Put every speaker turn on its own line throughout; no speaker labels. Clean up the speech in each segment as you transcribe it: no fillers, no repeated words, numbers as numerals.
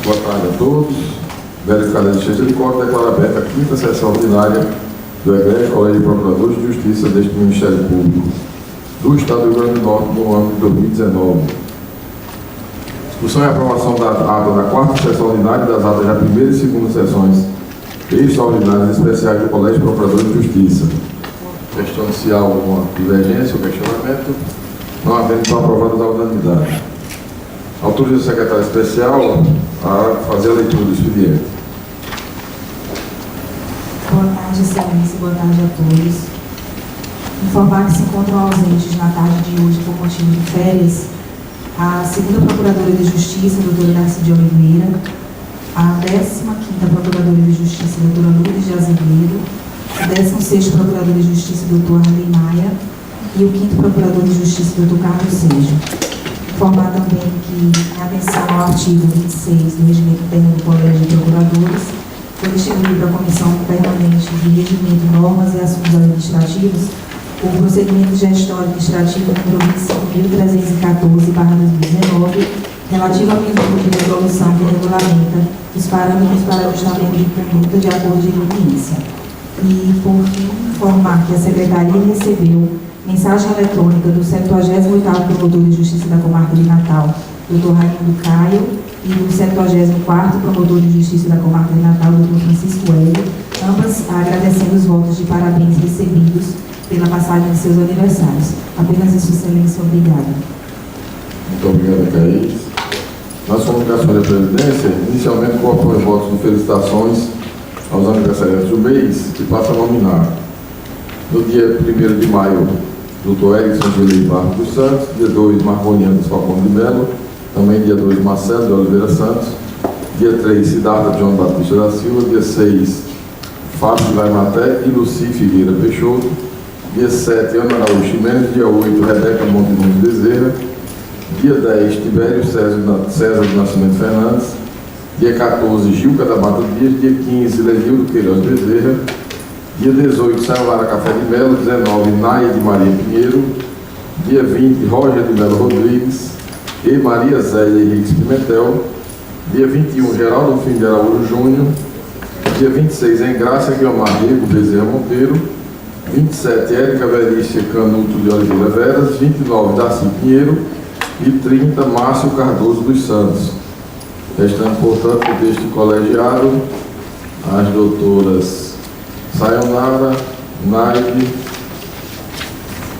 Boa tarde a todos. Verificada a existência de quórum, declaro aberta a 5ª sessão ordinária do Egrégio Colégio de Procuradores de Justiça deste Ministério Público do Estado do Rio Grande do Norte no ano de 2019. Discussão e aprovação da ata da 4ª sessão ordinária e das atas da 1ª e 2ª sessões extraordinárias especiais do Colégio de Procuradores de Justiça. Questão se há alguma divergência ou questionamento, não havendo então aprovadas à unanimidade. Autoriza o secretário especial a fazer a leitura do expediente.
Boa tarde, excelência, boa tarde a todos. Informar que se encontram ausentes na tarde de hoje por motivo de férias a 2ª Procuradora de Justiça, doutora Darcy de Oliveira, a 15ª Procuradora de Justiça, doutora Lourdes de Azevedo, o 16º Procurador de Justiça, doutor Arley Maia, e o 5º Procurador de Justiça, doutor Carlos Sejo. Informar também que, em atenção ao artigo 26 do Regimento Interno do Colégio de Procuradores, foi distribuído à Comissão Permanente de Regimento, Normas e Assuntos Administrativos o procedimento gestório administrativo número 25.314/2019, relativo à pedido de resolução que regulamenta os parâmetros para ajustamento de conduta de acordo de leniência. E, por fim, informar que a Secretaria recebeu mensagem eletrônica do 78º Promotor de Justiça da Comarca de Natal, Dr. Raimundo Caio, e do 74º Promotor de Justiça da Comarca de Natal, Dr. Francisco Hélio, ambas agradecendo os votos de parabéns recebidos pela passagem de seus aniversários. Apenas isso, excelência, obrigada.
Muito obrigado, Caís. Nas comunicações da presidência, inicialmente colocam os votos de felicitações aos aniversariantes do mês, que passa a nominar. No dia 1º de maio, Dr. Erickson de Oliveira dos Santos, dia 2, Marconiano dos Falcão de Melo, também dia 2, Marcelo de Oliveira Santos, dia 3, Siddhartha John Batista da Silva, dia 6, Fábio Laimaté e Luci Figueira Peixoto, dia 7, Ana Araújo Ximenes, dia 8, Rebeca Montenunes Bezerra, dia 10, Tibério César de Nascimento Fernandes, dia 14, Gilca da Mata Dias, dia 15, Lenildo Queiroz Bezerra, dia 18, Sayonara Café de Melo, 19, Naia de Maria Pinheiro, dia 20, Roger de Melo Rodrigues e Maria Zélia Henriques Pimentel, dia 21, Geraldo Filho de Araújo Júnior, dia 26, Engrácia Guilmar Diego Bezerra Monteiro, 27, Érica Verícia Canuto de Oliveira Veras, 29, Darcy Pinheiro e 30, Márcio Cardoso dos Santos. Restando, portanto, deste colegiado, as doutoras Sayonara, Naide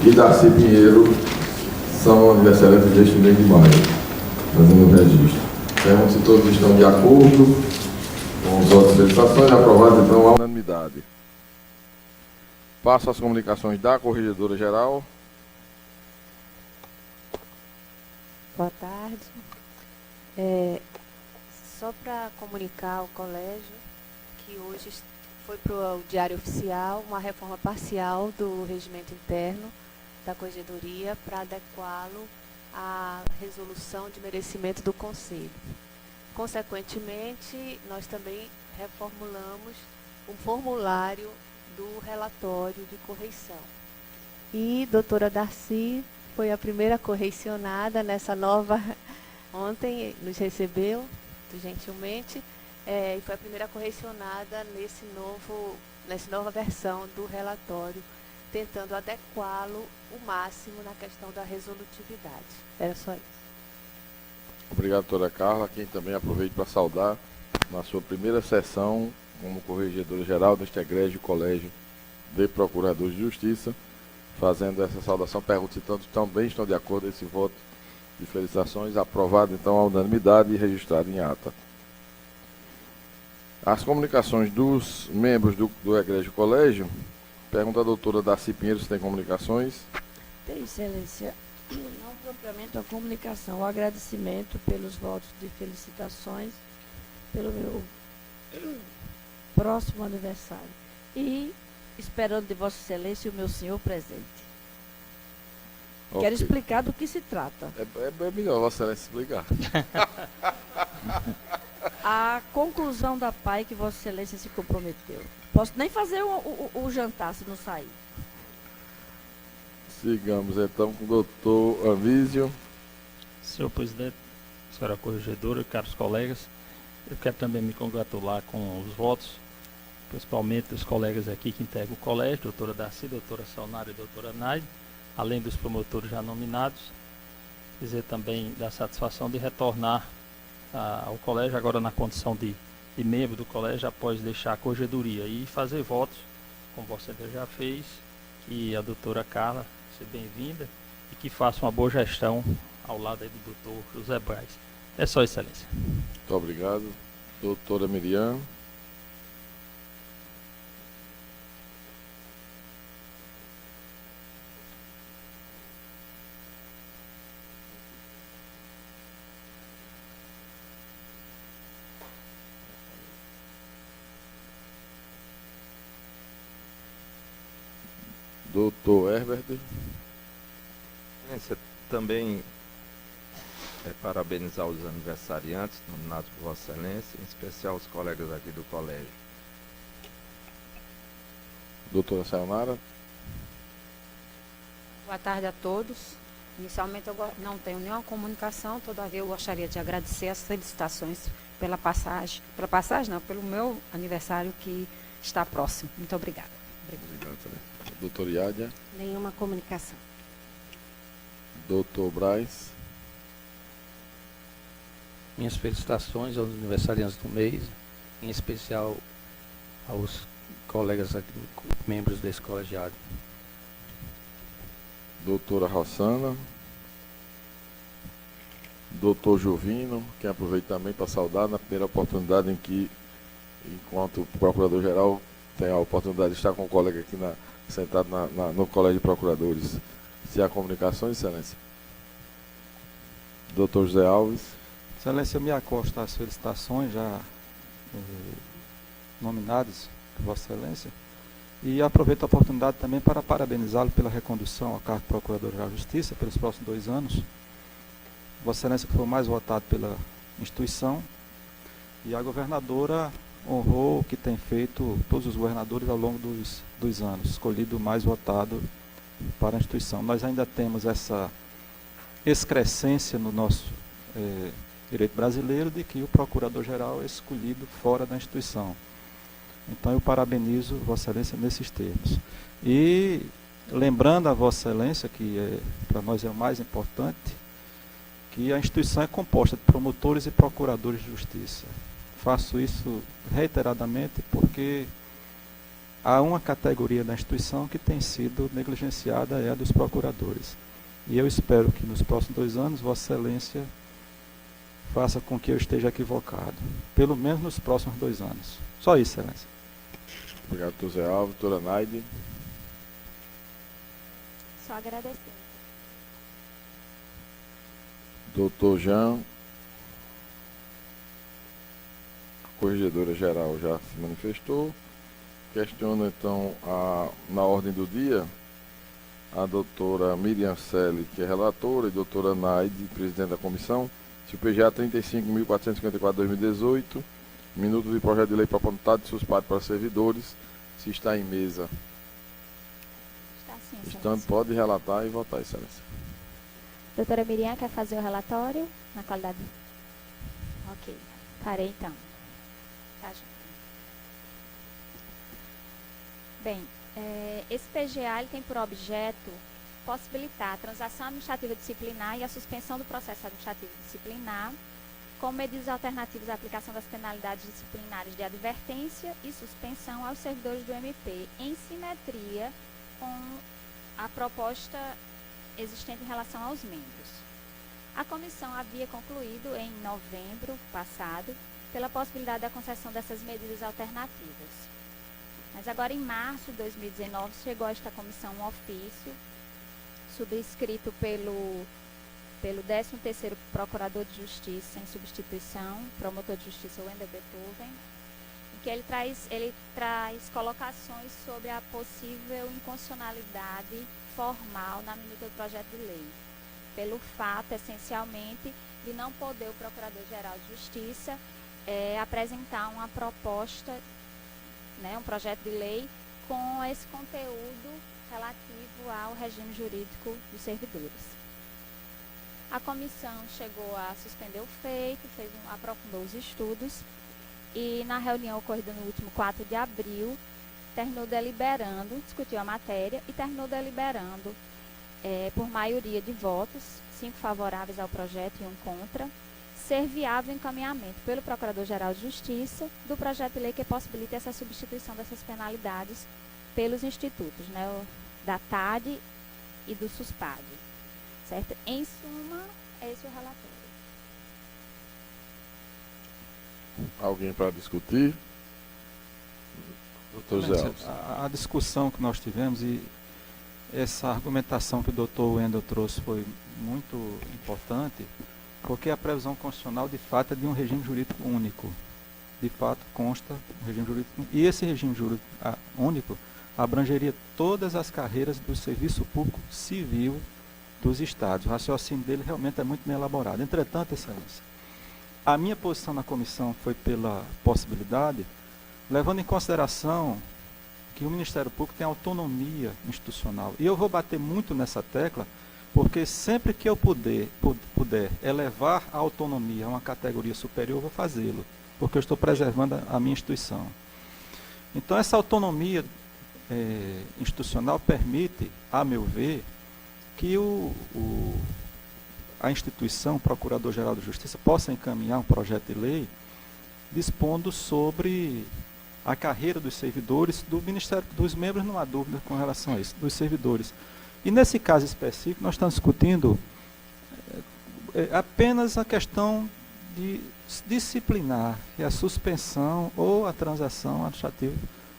e Darcy Pinheiro são aniversariantes deste mês de maio, fazendo o registro. Pergunto se todos estão de acordo com os votos de felicitações. Aprovado, então, a unanimidade. Passo às comunicações da Corregedora Geral.
Boa tarde. Só para comunicar ao colégio que hoje foi para o Diário Oficial uma reforma parcial do regimento interno da Corregedoria para adequá-lo à resolução de merecimento do Conselho. Consequentemente, nós também reformulamos o formulário do relatório de correição. E doutora Darcy foi a primeira correicionada nessa nova... Ontem nos recebeu, gentilmente, e foi a primeira correicionada nessa nova versão do relatório, tentando adequá-lo o máximo na questão da resolutividade. Era só isso.
Obrigado, doutora Carla, quem também aproveito para saudar na sua primeira sessão como Corregedora Geral deste Egrégio Colégio de Procuradores de Justiça. Fazendo essa saudação, pergunto se todos também estão de acordo com esse voto de felicitações. Aprovado, então, a unanimidade e registrado em ata. As comunicações dos membros do Egrégio Colégio. Pergunta a doutora Darcy Pinheiro se tem comunicações.
Tem, excelência. Não propriamente a comunicação, o agradecimento pelos votos de felicitações pelo meu próximo aniversário. E esperando de Vossa Excelência o meu senhor presente.
Okay.
Quero explicar do que se trata.
É melhor Vossa Excelência explicar.
A conclusão da PAI que Vossa Excelência se comprometeu. Posso nem fazer o jantar se não sair.
Sigamos então com o doutor Anísio.
Senhor presidente, senhora corregedora, caros colegas, Eu quero também me congratular com os votos, principalmente dos colegas aqui que integram o colégio, doutora Darcy, doutora Salnara e doutora Naide, além dos promotores já nominados. Dizer também da satisfação de retornar ao colégio, agora na condição de membro do colégio, após deixar a corregedoria e fazer votos, como você já fez, que a doutora Carla seja bem-vinda e que faça uma boa gestão ao lado aí do doutor José Braz. É só, excelência.
Muito obrigado. Doutora Miriam. Doutor Herbert.
Excelência, também parabenizar os aniversariantes nominados por Vossa Excelência, em especial os colegas aqui do colégio.
Doutora Sayonara.
Boa tarde a todos. Inicialmente eu não tenho nenhuma comunicação, todavia eu gostaria de agradecer as felicitações pelo meu aniversário que está próximo. Muito obrigada.
Obrigado. Doutor Iádia.
Nenhuma comunicação.
Doutor Braz.
Minhas felicitações aos aniversariantes do mês, em especial aos colegas aqui, membros desse colegiado.
Doutora Rossana. Doutor Jovino, que aproveita também para saudar na primeira oportunidade em que, enquanto procurador-geral, tem a oportunidade de estar com o colega aqui sentado no Colégio de Procuradores. Se há comunicações, Excelência. Doutor José Alves.
Excelência, eu me acosto às felicitações já nominadas por Vossa Excelência e aproveito a oportunidade também para parabenizá-lo pela recondução ao cargo de Procurador-Geral de Justiça pelos próximos 2 anos. Vossa Excelência que foi o mais votado pela instituição e a governadora honrou o que tem feito todos os governadores ao longo dos anos, escolhido o mais votado para a instituição. Nós ainda temos essa excrescência no nosso direito brasileiro de que o procurador-geral é escolhido fora da instituição. Então eu parabenizo Vossa Excelência nesses termos. E lembrando a Vossa Excelência, que para nós é o mais importante, que a instituição é composta de promotores e procuradores de justiça. Faço isso reiteradamente porque há uma categoria da instituição que tem sido negligenciada, é a dos procuradores. E eu espero que nos próximos 2 anos Vossa Excelência faça com que eu esteja equivocado, pelo menos nos próximos 2 anos. Só isso, Excelência.
Obrigado, doutor Zé Alves. Doutora Naide.
Só agradecer.
Doutor Jean. A corregedora geral já se manifestou. Questiono então na ordem do dia a doutora Miriam Selle, que é relatora, e doutora Naide, presidente da comissão, se o PGA 35.454/2018, minuto de projeto de lei para apontar de suspato para servidores, se está em mesa.
Está sim, Excelência.
Estando, pode relatar e votar, Excelência.
Doutora Miriam quer fazer o relatório na qualidade? Ok. Farei então. Tá, gente. Bem, esse PGA ele tem por objeto possibilitar a transação administrativa disciplinar e a suspensão do processo administrativo disciplinar, com medidas alternativas à aplicação das penalidades disciplinares de advertência e suspensão aos servidores do MP, em simetria com a proposta existente em relação aos membros. A comissão havia concluído em novembro passado pela possibilidade da concessão dessas medidas alternativas. Mas agora, em março de 2019, chegou a esta comissão um ofício subscrito pelo 13º Procurador de Justiça em substituição, promotor de Justiça Wender Beethoven, em que ele traz colocações sobre a possível inconstitucionalidade formal na minuta do projeto de lei, pelo fato, essencialmente, de não poder o Procurador-Geral de Justiça apresentar uma proposta, um projeto de lei com esse conteúdo relativo ao regime jurídico dos servidores. A comissão chegou a suspender o feito, aprofundou os estudos e na reunião ocorrida no último 4 de abril, terminou deliberando, discutiu a matéria e terminou deliberando por maioria de votos, 5 favoráveis ao projeto e 1 contra, ser viável o encaminhamento pelo Procurador-Geral de Justiça do projeto de lei que possibilita essa substituição dessas penalidades pelos institutos, né, da TAD e do SUSPAD. Certo? Em suma, esse é o relatório.
Alguém para discutir? Doutor Zé Alves.
A discussão que nós tivemos e essa argumentação que o doutor Wendel trouxe foi muito importante, porque a previsão constitucional, de fato, é de um regime jurídico único. De fato, consta um regime jurídico único. E esse regime jurídico único abrangeria todas as carreiras do serviço público civil dos estados. O raciocínio dele realmente é muito bem elaborado. Entretanto, Excelência, a minha posição na comissão foi pela possibilidade, levando em consideração que o Ministério Público tem autonomia institucional. E eu vou bater muito nessa tecla, porque sempre que eu puder elevar a autonomia a uma categoria superior, eu vou fazê-lo, porque eu estou preservando a minha instituição. Então, essa autonomia institucional permite, a meu ver, que a instituição, o Procurador-Geral de Justiça, possa encaminhar um projeto de lei dispondo sobre a carreira dos servidores do Ministério, dos membros, não há dúvida com relação a isso, dos servidores. E nesse caso específico, nós estamos discutindo apenas a questão de disciplinar, que é a suspensão ou a transação administrativa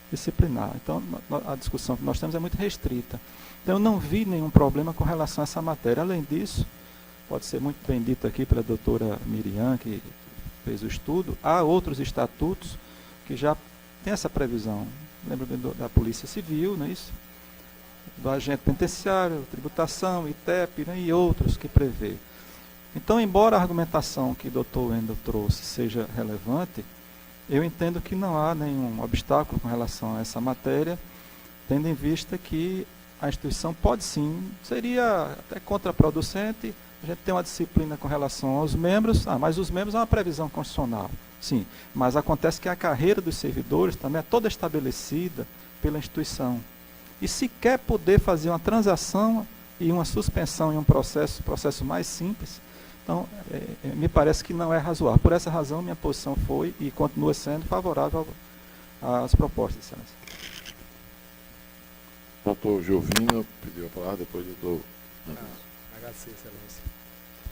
disciplinar. Então, a discussão que nós temos é muito restrita. Então, eu não vi nenhum problema com relação a essa matéria. Além disso, pode ser muito bem dito aqui pela doutora Miriam, que fez o estudo, há outros estatutos que já têm essa previsão. Lembra da Polícia Civil, não é isso? Do agente penitenciário, tributação, ITEP, né, e outros que prevê. Então, embora a argumentação que o doutor Wendel trouxe seja relevante, eu entendo que não há nenhum obstáculo com relação a essa matéria, tendo em vista que a instituição pode sim, seria até contraproducente, a gente tem uma disciplina com relação aos membros, mas os membros é uma previsão constitucional, sim, mas acontece que a carreira dos servidores também é toda estabelecida pela instituição. E se quer poder fazer uma transação e uma suspensão em um processo mais simples, então, me parece que não é razoável. Por essa razão, minha posição foi e continua sendo favorável às propostas, Excelência.
Doutor Giovino pediu a palavra, depois o doutor...
Agradecer, Excelência.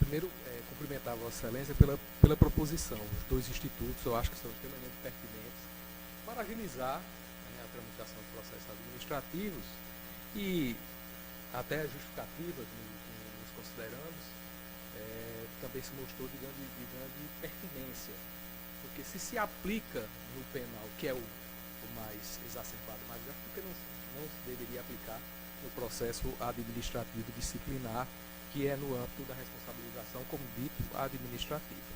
Primeiro, cumprimentar a Vossa Excelência pela proposição. Os 2 institutos, eu acho que são extremamente pertinentes para agilizar a tramitação de processos administrativos e até a justificativa nos considerandos também se mostrou de grande pertinência, porque se aplica no penal, que é o mais exacerbado, mais grave, porque não se deveria aplicar no processo administrativo disciplinar, que é no âmbito da responsabilização, como dito, administrativa.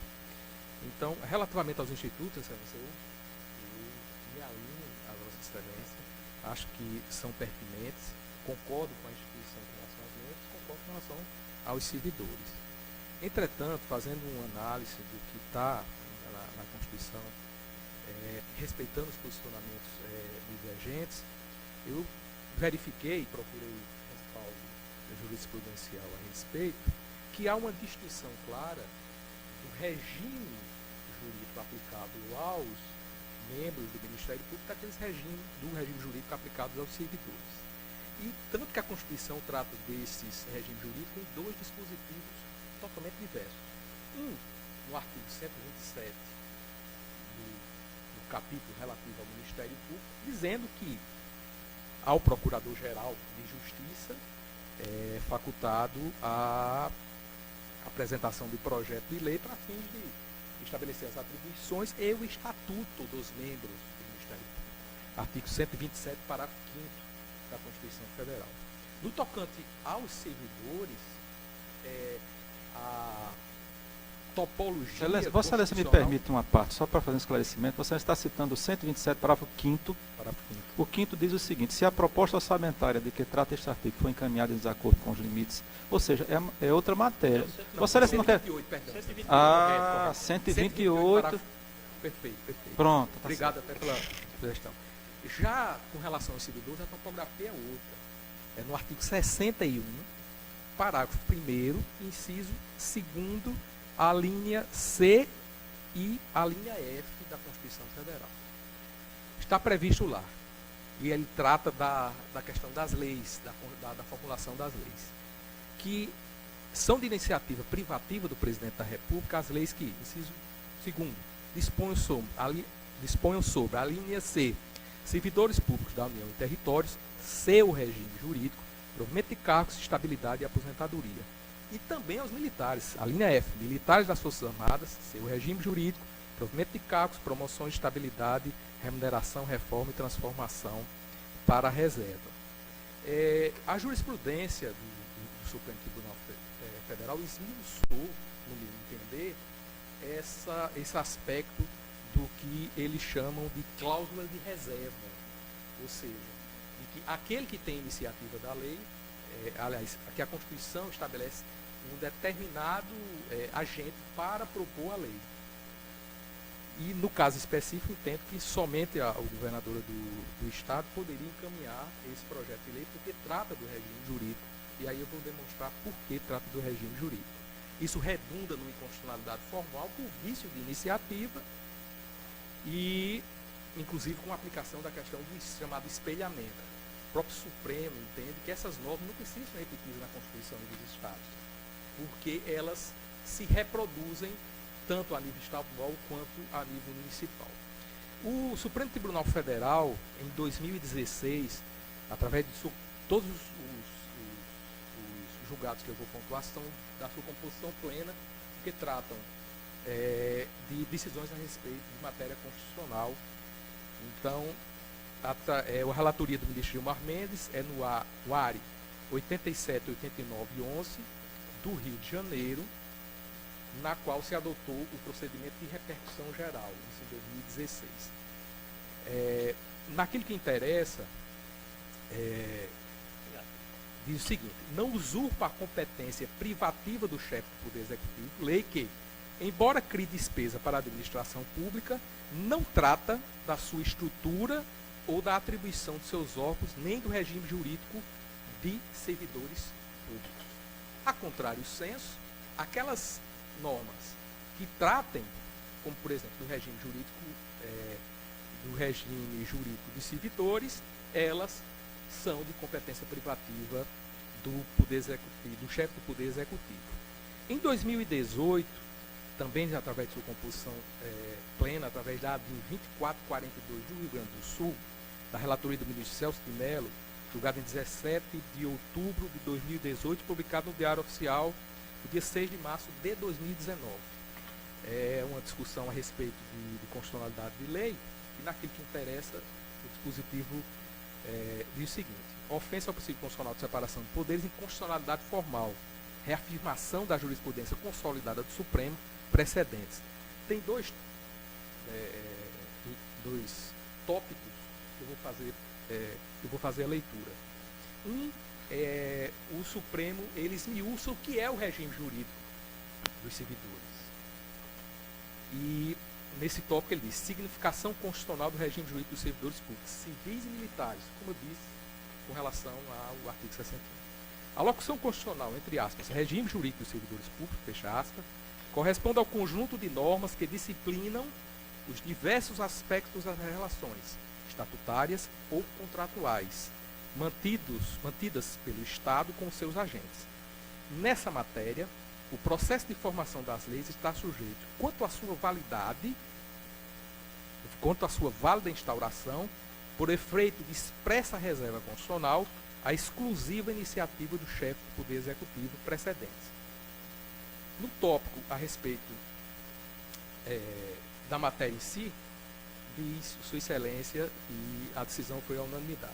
Então, relativamente aos institutos, Excelência, eu me alinho à Vossa Excelência, acho que são pertinentes, concordo com a instituição em relação aos membros, concordo com relação aos servidores. Entretanto, fazendo uma análise do que está na Constituição, respeitando os posicionamentos divergentes, eu verifiquei, procurei respaldo jurisprudencial a respeito, que há uma distinção clara do regime jurídico aplicado aos membros do Ministério Público do regime jurídico aplicado aos servidores. E tanto que a Constituição trata desses regimes jurídicos em 2 dispositivos totalmente diversos. No artigo 127 do capítulo relativo ao Ministério Público, dizendo que ao Procurador-Geral de Justiça é facultado a apresentação de projeto de lei para fins de estabelecer as atribuições e o estatuto dos membros do Ministério Público. Artigo 127, parágrafo 5º da Constituição Federal. No tocante aos servidores, topologia
Excelência, Vossa Excelência me
constitucional.
permite uma parte, só para fazer um esclarecimento. Você está citando o 127, parágrafo 5º.
Parágrafo 5º.
O 5º diz o seguinte: se a proposta orçamentária de que trata este artigo for encaminhada em desacordo com os limites, ou seja, é outra matéria. Vossa Excelência não quer...
128, perdão. 128,
Ah,
correto.
128.
parágrafo- Perfeito, perfeito.
Pronto. Tá
Obrigado
certo.
até pela sugestão. Já com relação ao inciso 12, a topografia é outra. É no artigo 61, parágrafo 1º, inciso 2º, a linha C e a linha F da Constituição Federal. Está previsto lá. E ele trata da questão das leis, da formulação das leis. Que são de iniciativa privativa do Presidente da República as leis que, inciso 2º, disponham sobre a linha C, servidores públicos da União e territórios, seu regime jurídico, provimento de cargos, estabilidade e aposentadoria. E também aos militares, a linha F, militares das Forças Armadas, seu regime jurídico, provimento de cargos, promoções de estabilidade, remuneração, reforma e transformação para a reserva. A jurisprudência do Supremo Tribunal Federal esmiuçou, no meu entender, esse aspecto do que eles chamam de cláusula de reserva, ou seja, de que aquele que tem iniciativa da lei, aliás, que a Constituição estabelece um determinado agente para propor a lei. E, no caso específico, entendo que somente a governadora do Estado poderia encaminhar esse projeto de lei, porque trata do regime jurídico. E aí eu vou demonstrar por que trata do regime jurídico. Isso redunda numa inconstitucionalidade formal por vício de iniciativa e, inclusive, com a aplicação da questão do chamado espelhamento. O próprio Supremo entende que essas normas não precisam ser repetidas na Constituição dos Estados, porque elas se reproduzem tanto a nível estadual quanto a nível municipal. O Supremo Tribunal Federal, em 2016, através de todos os julgados que eu vou pontuar, são da sua composição plena, que tratam de decisões a respeito de matéria constitucional. Então, a relatoria do ministro Gilmar Mendes é no ARI 87, 89 e 11 do Rio de Janeiro, na qual se adotou o procedimento de repercussão geral, isso em 2016. Naquilo que interessa, diz o seguinte: não usurpa a competência privativa do chefe do Poder Executivo, lei que, embora crie despesa para a administração pública, não trata da sua estrutura ou da atribuição de seus órgãos, nem do regime jurídico de servidores públicos. A contrário senso, aquelas normas que tratem, como por exemplo do regime jurídico de servidores, elas são de competência privativa do Poder Executivo, do chefe do Poder Executivo. Em 2018, também através de sua composição plena, através da ADIM 2442 do Rio Grande do Sul, da relatoria do ministro Celso de Mello, julgado em 17 de outubro de 2018, publicado no Diário Oficial, no dia 6 de março de 2019. É uma discussão a respeito de constitucionalidade de lei, e naquilo que interessa, o dispositivo diz o seguinte: ofensa ao princípio constitucional de separação de poderes, inconstitucionalidade formal, reafirmação da jurisprudência consolidada do Supremo, precedentes. Tem dois tópicos que eu vou fazer a leitura. O Supremo, eles esmiuçam o que é o regime jurídico dos servidores. E nesse tópico ele diz: significação constitucional do regime jurídico dos servidores públicos, civis e militares, como eu disse, com relação ao artigo 61. A locução constitucional, entre aspas, regime jurídico dos servidores públicos, fecha aspas, corresponde ao conjunto de normas que disciplinam os diversos aspectos das relações estatutárias ou contratuais, mantidas pelo Estado com seus agentes. Nessa matéria, o processo de formação das leis está sujeito, quanto à sua válida instauração, por efeito de expressa reserva constitucional, a exclusiva iniciativa do chefe do Poder Executivo precedentes. No tópico a respeito da matéria em si, diz Sua Excelência, e a decisão foi a unanimidade: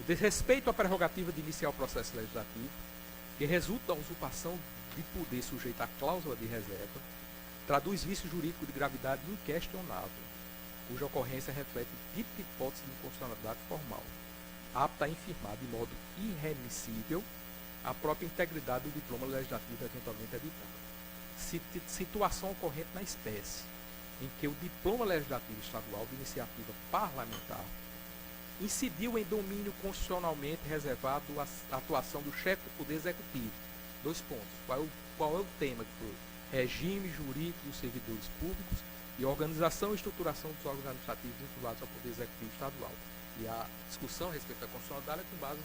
o desrespeito à prerrogativa de iniciar o processo legislativo, que resulta da usurpação de poder sujeito à cláusula de reserva, traduz vício jurídico de gravidade inquestionável, cuja ocorrência reflete o tipo de hipótese de inconstitucionalidade formal, apta a infirmar de modo irremissível a própria integridade do diploma legislativo eventualmente editado. Situação ocorrente na espécie, em que o diploma legislativo estadual de iniciativa parlamentar incidiu em domínio constitucionalmente reservado à atuação do chefe do Poder Executivo. 2 pontos. Qual é o tema que foi? Regime jurídico dos servidores públicos e organização e estruturação dos órgãos administrativos vinculados ao Poder Executivo Estadual. E a discussão a respeito da constitucionalidade é com base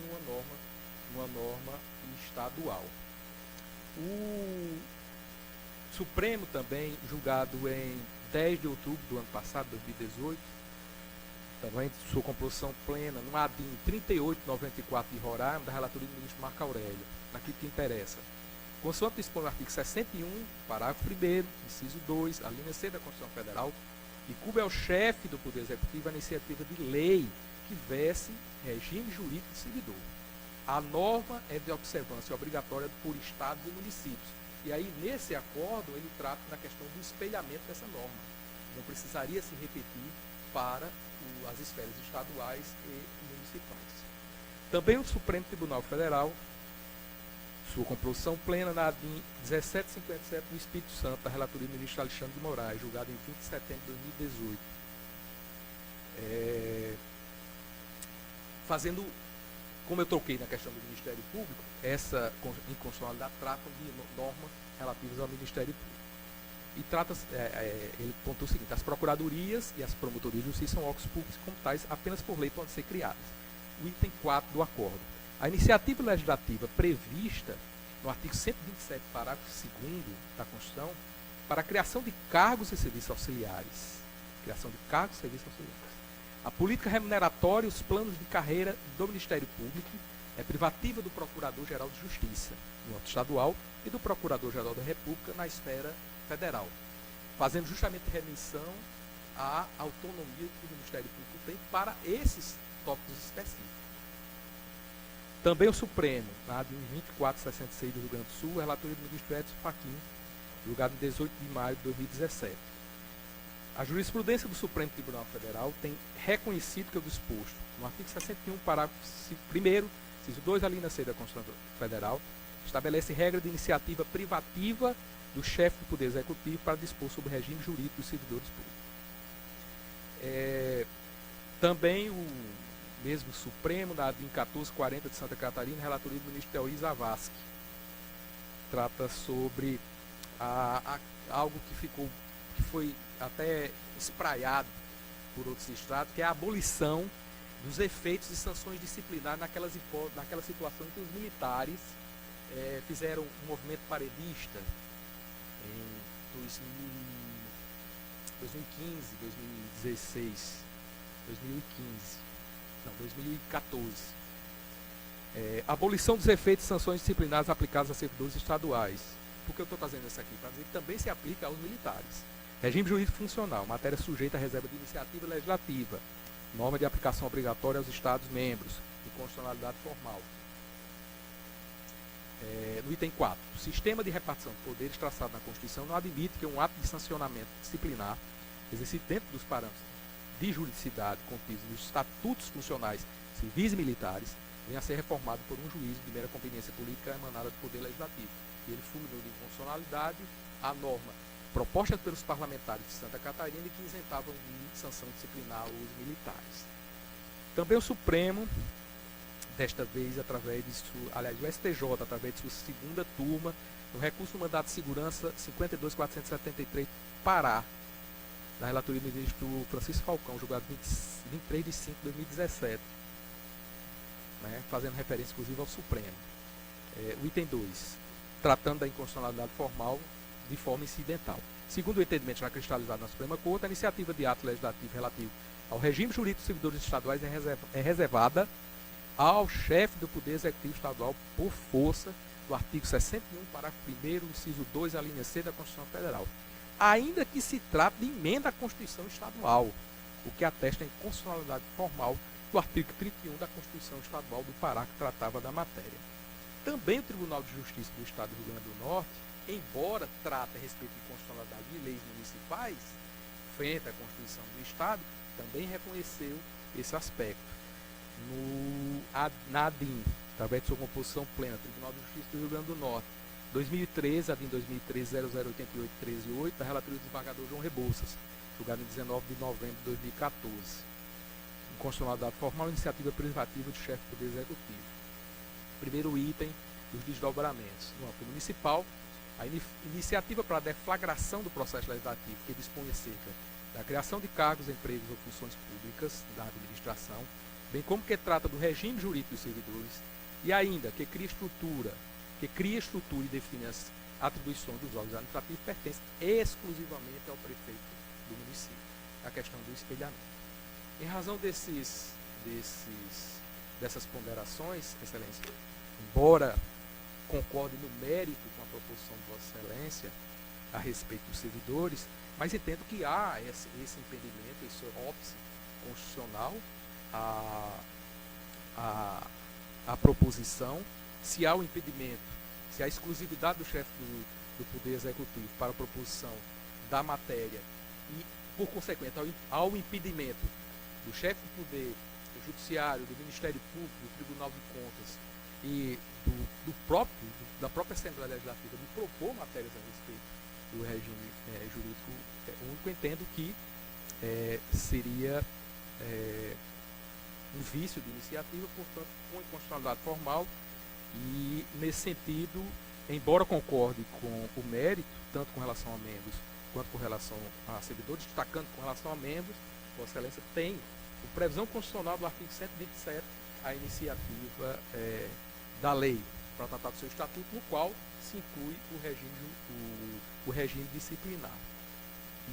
numa norma estadual. O Supremo também, julgado em 10 de outubro do ano passado, 2018, também sua composição plena, no ADIM 3894 de Roraima, da relatoria do ministro Marco Aurélio, naquilo que interessa. Consoante dispõe o artigo 61, parágrafo 1º, inciso 2, a linha C da Constituição Federal, incumbe ao chefe do Poder Executivo a iniciativa de lei que vesse regime jurídico do servidor. A norma é de observância obrigatória por estados e municípios. E aí, nesse acordo, ele trata na questão do espelhamento dessa norma. Não precisaria se repetir para as esferas estaduais e municipais. Também o Supremo Tribunal Federal, sua composição plena na ADIM 1757 do Espírito Santo, da relatoria do ministro Alexandre de Moraes, julgado em 20 de setembro de 2018. Fazendo, como eu troquei na questão do Ministério Público, essa inconstitucionalidade trata de normas relativas ao Ministério Público. E ele pontua o seguinte: as procuradorias e as promotorias de justiça são órgãos públicos como tais, apenas por lei podem ser criadas. O item 4 do acordo. A iniciativa legislativa prevista no artigo 127, parágrafo 2º da Constituição, para a criação de cargos e serviços auxiliares. Criação de cargos e serviços auxiliares. A política remuneratória e os planos de carreira do Ministério Público é privativa do Procurador-Geral de Justiça, no âmbito estadual, e do Procurador-Geral da República na esfera federal, fazendo justamente remissão à autonomia que o Ministério Público tem para esses tópicos específicos. Também o Supremo, na ADIM 2466 do Rio Grande do Sul, a relatoria do ministro Edson Fachin, julgado em 18 de maio de 2017. A jurisprudência do Supremo Tribunal Federal tem reconhecido que o disposto no artigo 61, parágrafo 1º, inciso 2, a linha C da Constituição Federal, estabelece regra de iniciativa privativa do chefe do Poder Executivo para dispor sobre o regime jurídico dos servidores públicos. Também o mesmo Supremo, na ADIM 1440 de Santa Catarina, relatoria do ministro Teori Zavascki, trata sobre algo que foi até espraiado por outros estados, que é a abolição dos efeitos de sanções disciplinares naquelas situações em que os militares fizeram um movimento paredista em 2015, 2016, 2014. Abolição dos efeitos de sanções disciplinares aplicadas a servidores estaduais. Por que eu estou fazendo isso aqui? Para dizer que também se aplica aos militares. Regime jurídico funcional, matéria sujeita à reserva de iniciativa legislativa, norma de aplicação obrigatória aos Estados-membros, de constitucionalidade formal. No item 4, o sistema de repartição de poderes traçado na Constituição não admite que um ato de sancionamento disciplinar, exercido dentro dos parâmetros de juridicidade contidos nos estatutos funcionais civis e militares, venha a ser reformado por um juízo de mera conveniência política emanada do Poder Legislativo. E ele fulminou de inconstitucionalidade a norma proposta pelos parlamentares de Santa Catarina e que isentavam de sanção disciplinar os militares. Também o Supremo, desta vez através de o STJ, através de sua segunda turma, no recurso do mandato de segurança 52.473, Pará, na relatoria do ministro Francisco Falcão, julgado 23 de 5 de 2017, fazendo referência inclusive ao Supremo. O item 2, tratando da inconstitucionalidade formal de forma incidental. Segundo o entendimento já cristalizado na Suprema Corte, a iniciativa de ato legislativo relativo ao regime jurídico dos servidores estaduais é reservada ao chefe do Poder Executivo Estadual por força do artigo 61, parágrafo 1º, inciso 2, a linha C da Constituição Federal, ainda que se trate de emenda à Constituição Estadual, o que atesta a inconstitucionalidade formal do artigo 31 da Constituição Estadual do Pará, que tratava da matéria. Também o Tribunal de Justiça do Estado do Rio Grande do Norte embora trate a respeito de constitucionalidade de leis municipais, frente à Constituição do Estado, também reconheceu esse aspecto. Na ADIM, através de sua composição plena, Tribunal de Justiça do Rio Grande do Norte, 2013, ADIM 2013 0088 138, da relatora do desembargador João Rebouças, julgado em 19 de novembro de 2014. Inconstitucionalidade formal, iniciativa privativa do chefe do Poder Executivo. Primeiro item dos desdobramentos. No âmbito municipal, a iniciativa para a deflagração do processo legislativo, que dispõe acerca da criação de cargos, empregos ou funções públicas da administração, bem como que trata do regime jurídico dos servidores, e ainda que cria estrutura e define as atribuições dos órgãos administrativos, pertence exclusivamente ao prefeito do município. A questão do espelhamento. Em razão dessas ponderações, Excelência, embora concorde no mérito com a proposição de Vossa Excelência a respeito dos servidores, mas entendo que há esse impedimento, esse óbice constitucional à proposição. Se há o impedimento, se há a exclusividade do chefe do Poder Executivo para a proposição da matéria e, por consequente, ao impedimento do chefe do Poder, do Judiciário, do Ministério Público, do Tribunal de Contas e da própria Assembleia Legislativa de propor matérias a respeito do regime jurídico único, entendo que seria um vício de iniciativa, portanto, com inconstitucionalidade formal, e, nesse sentido, embora concorde com o mérito, tanto com relação a membros quanto com relação a servidores, destacando com relação a membros, Vossa Excelência tem por previsão constitucional do artigo 127 a iniciativa da lei para tratar do seu estatuto, no qual se inclui o regime disciplinar.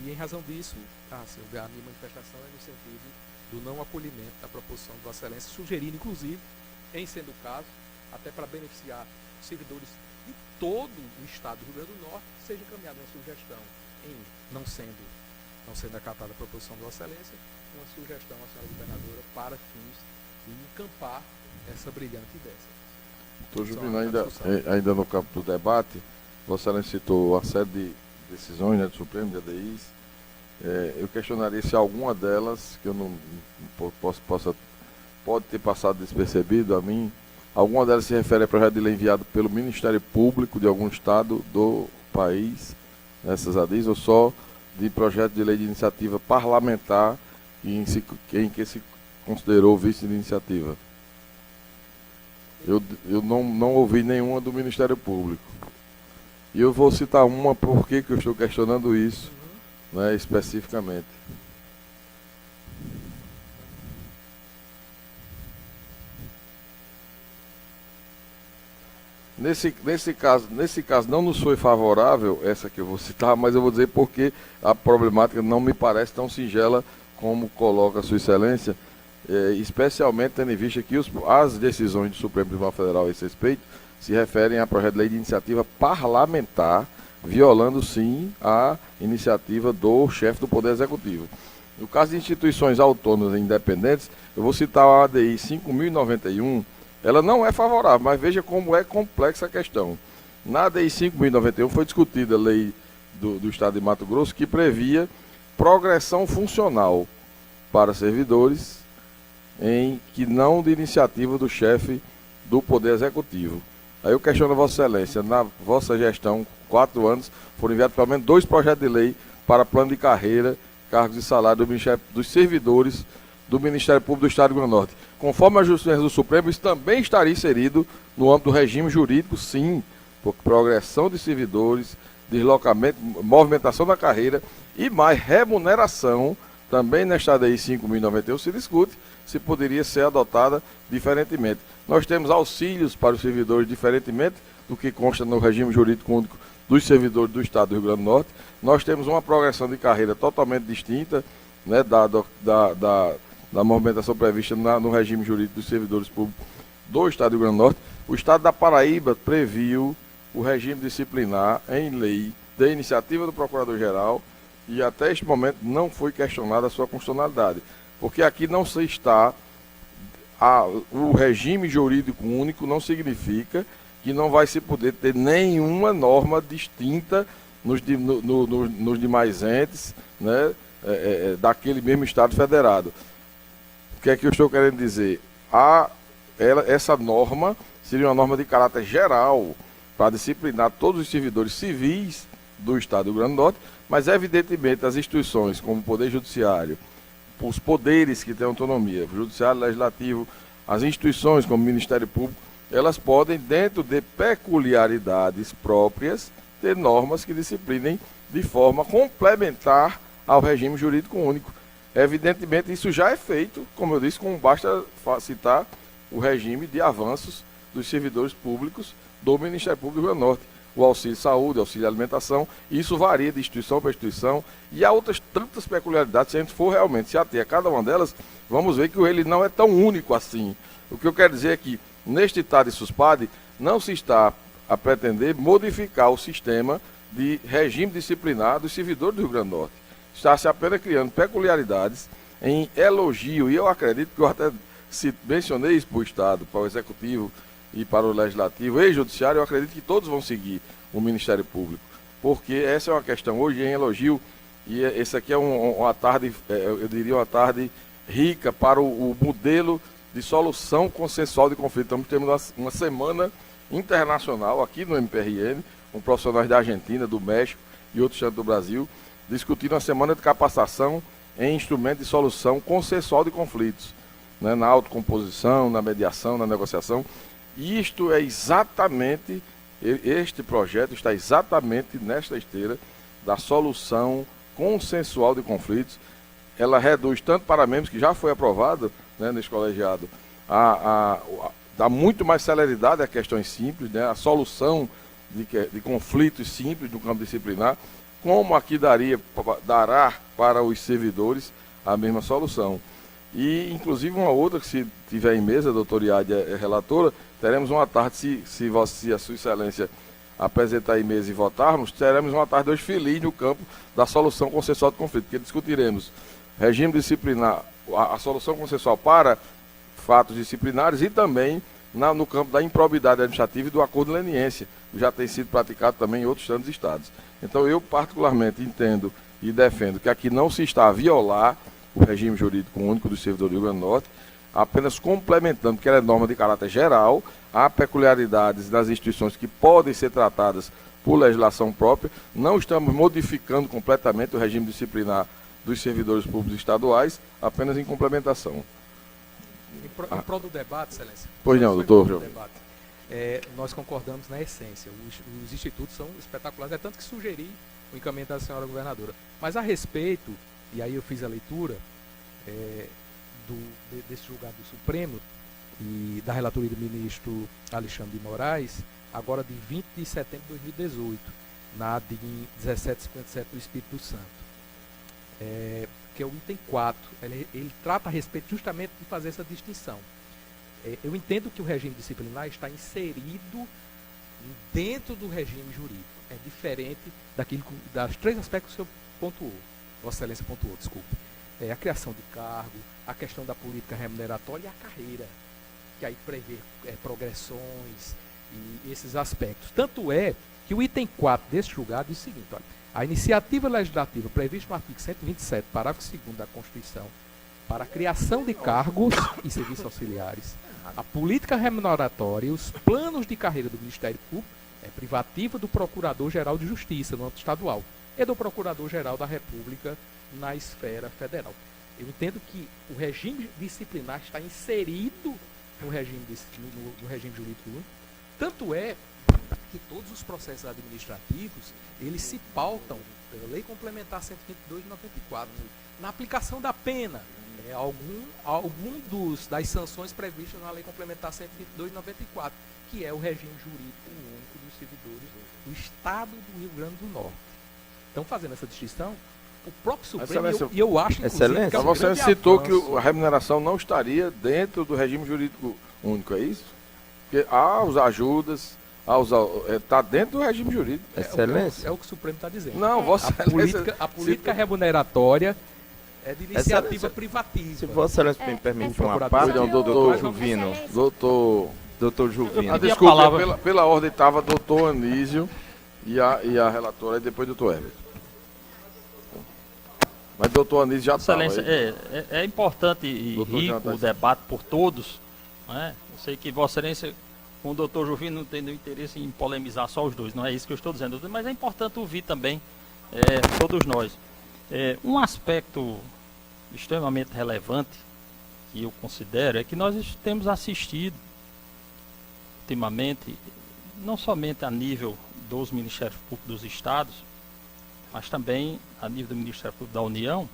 E, em razão disso, a minha manifestação é no sentido do não acolhimento da proposição de Vossa Excelência, sugerindo, inclusive, em sendo o caso, até para beneficiar servidores de todo o Estado do Rio Grande do Norte, seja encaminhada uma sugestão em não sendo acatada a proposição de Vossa Excelência, uma sugestão à senhora governadora para fins de encampar essa brilhante ideia.
Doutor Jubinho, ainda no campo do debate, Vossa Excelência citou a série de decisões, né, do Supremo, de ADIs. Eu questionaria se alguma delas, que eu não pode ter passado despercebido a mim, alguma delas se refere a projeto de lei enviado pelo Ministério Público de algum estado do país, essas ADIs, ou só de projeto de lei de iniciativa parlamentar em que se considerou vice de iniciativa. Eu não ouvi nenhuma do Ministério Público. E eu vou citar uma porque que eu estou questionando isso, né, especificamente. Nesse caso não nos foi favorável essa que eu vou citar, mas eu vou dizer porque a problemática não me parece tão singela como coloca a Sua Excelência, especialmente tendo em vista que as decisões do Supremo Tribunal Federal a esse respeito se referem a projeto de lei de iniciativa parlamentar, violando sim a iniciativa do chefe do Poder Executivo. No caso de instituições autônomas e independentes, eu vou citar a ADI 5091, ela não é favorável, mas veja como é complexa a questão. Na ADI 5091 foi discutida a lei do Estado de Mato Grosso que previa progressão funcional para servidores em que não de iniciativa do chefe do Poder Executivo. Aí eu questiono a Vossa Excelência, na vossa gestão, 4 anos, foram enviados pelo menos 2 projetos de lei para plano de carreira, cargos e salário dos servidores do Ministério Público do Estado do Rio Grande do Norte. Conforme a justiça do Supremo, isso também estaria inserido no âmbito do regime jurídico, sim, porque progressão de servidores, deslocamento, movimentação da carreira e mais remuneração, também nesta ADI 5091 se discute se poderia ser adotada diferentemente. Nós temos auxílios para os servidores diferentemente do que consta no regime jurídico único dos servidores do Estado do Rio Grande do Norte. Nós temos uma progressão de carreira totalmente distinta, né, da movimentação prevista no regime jurídico dos servidores públicos do Estado do Rio Grande do Norte. O Estado da Paraíba previu o regime disciplinar em lei de iniciativa do Procurador-Geral e até este momento não foi questionada a sua constitucionalidade, porque aqui não se está o regime jurídico único não significa que não vai se poder ter nenhuma norma distinta nos demais entes, né, daquele mesmo Estado federado. O que é que eu estou querendo dizer? Essa norma seria uma norma de caráter geral para disciplinar todos os servidores civis do Estado do Rio Grande do Norte, mas evidentemente as instituições como o Poder Judiciário, os poderes que têm autonomia, o Judiciário, Legislativo, as instituições como o Ministério Público, elas podem, dentro de peculiaridades próprias, ter normas que disciplinem de forma complementar ao regime jurídico único. Evidentemente, isso já é feito, como eu disse, basta citar o regime de avanços dos servidores públicos do Ministério Público do Rio Grande do Norte. O auxílio saúde, auxílio alimentação, isso varia de instituição para instituição, e há outras tantas peculiaridades. Se a gente for realmente se ater a cada uma delas, vamos ver que ele não é tão único assim. O que eu quero dizer é que, neste TAD e SUSPAD, não se está a pretender modificar o sistema de regime disciplinar dos servidores do Rio Grande do Norte. Está-se apenas criando peculiaridades em elogio, e eu acredito que eu até mencionei isso para o Estado, para o Executivo e para o Legislativo e Judiciário, eu acredito que todos vão seguir o Ministério Público, porque essa é uma questão hoje em elogio, e esse aqui é uma tarde, eu diria uma tarde rica para o modelo de solução consensual de conflito. Estamos tendo uma semana internacional aqui no MPRN, com profissionais da Argentina, do México e outros estados do Brasil, discutindo uma semana de capacitação em instrumento de solução consensual de conflitos, né, na autocomposição, na mediação, na negociação. E isto é exatamente, este projeto está exatamente nesta esteira da solução consensual de conflitos. Ela reduz tanto para membros, que já foi aprovada, né, nesse colegiado, dá muito mais celeridade a questões simples, né, a solução de conflitos simples no campo disciplinar, como aqui dará para os servidores a mesma solução. E, inclusive, uma outra, que se tiver em mesa, a doutora Iade é relatora, teremos uma tarde, se a Sua Excelência apresentar em mesa e votarmos, teremos uma tarde hoje feliz no campo da solução consensual de conflito, porque discutiremos regime disciplinar, a solução consensual para fatos disciplinares e também no campo da improbidade administrativa e do acordo de leniência, que já tem sido praticado também em outros tantos estados. Então, eu particularmente entendo e defendo que aqui não se está a violar o regime jurídico único do servidor do Rio Grande do Norte, apenas complementando, porque ela é norma de caráter geral, há peculiaridades das instituições que podem ser tratadas por legislação própria, não estamos modificando completamente o regime disciplinar dos servidores públicos estaduais, apenas em complementação.
Em prol do debate, Excelência.
Pois não, doutor.
Nós concordamos na essência. Os institutos são espetaculares, é tanto que sugeri o encaminhamento da senhora governadora. Mas a respeito, e aí eu fiz a leitura desse julgado do Supremo e da relatoria do ministro Alexandre de Moraes, agora de 20 de setembro de 2018, na ADIM 1757 do Espírito Santo. Que é o item 4, ele trata a respeito justamente de fazer essa distinção. Eu entendo que o regime disciplinar está inserido dentro do regime jurídico. É diferente das três aspectos que o senhor pontuou, Vossa Excelência pontuou, desculpe. A criação de cargo, a questão da política remuneratória e a carreira, que aí prevê progressões e esses aspectos. Tanto é que o item 4 desse julgado diz o seguinte, olha, a iniciativa legislativa prevista no artigo 127, parágrafo 2º da Constituição, para a criação de cargos e serviços auxiliares, a política remuneratória e os planos de carreira do Ministério Público é privativa do Procurador-Geral de Justiça no âmbito estadual e do Procurador-Geral da República na esfera federal. Eu entendo que o regime disciplinar está inserido no regime jurídico único, tanto é que todos os processos administrativos, eles se pautam pela Lei Complementar 122 de 94, na aplicação da pena, das sanções previstas na Lei Complementar 122 de 94, que é o regime jurídico único dos servidores do Estado do Rio Grande do Norte. Então, fazendo essa distinção, o próprio Supremo, e eu acho, inclusive, que é um
você
grande
citou
avanço.
que a remuneração não estaria dentro do regime jurídico único, é isso? Porque há as ajudas, está dentro do regime jurídico.
É o que o Supremo está dizendo.
Não,
a política remuneratória é de iniciativa privativa.
Se Vossa Excelência me permite uma parte,
doutor
Juvino.
Doutor
Doutor Juvino.
pedi a
Desculpa,
palavra.
pela ordem estava doutor Anísio e a relatora, e depois doutor Everton. Mas doutor Anísio já estava.
Excelência, é importante e
Doutor
rico
Jonathan.
o debate por todos, né? Eu sei que Vossa Excelência, com o doutor Juvino, não tem nenhum interesse em polemizar só os dois, não é isso que eu estou dizendo, mas é importante ouvir também todos nós. Um aspecto extremamente relevante que eu considero é que nós temos assistido ultimamente, não somente a nível dos Ministérios Públicos dos Estados, mas também a nível do Ministério Público da União,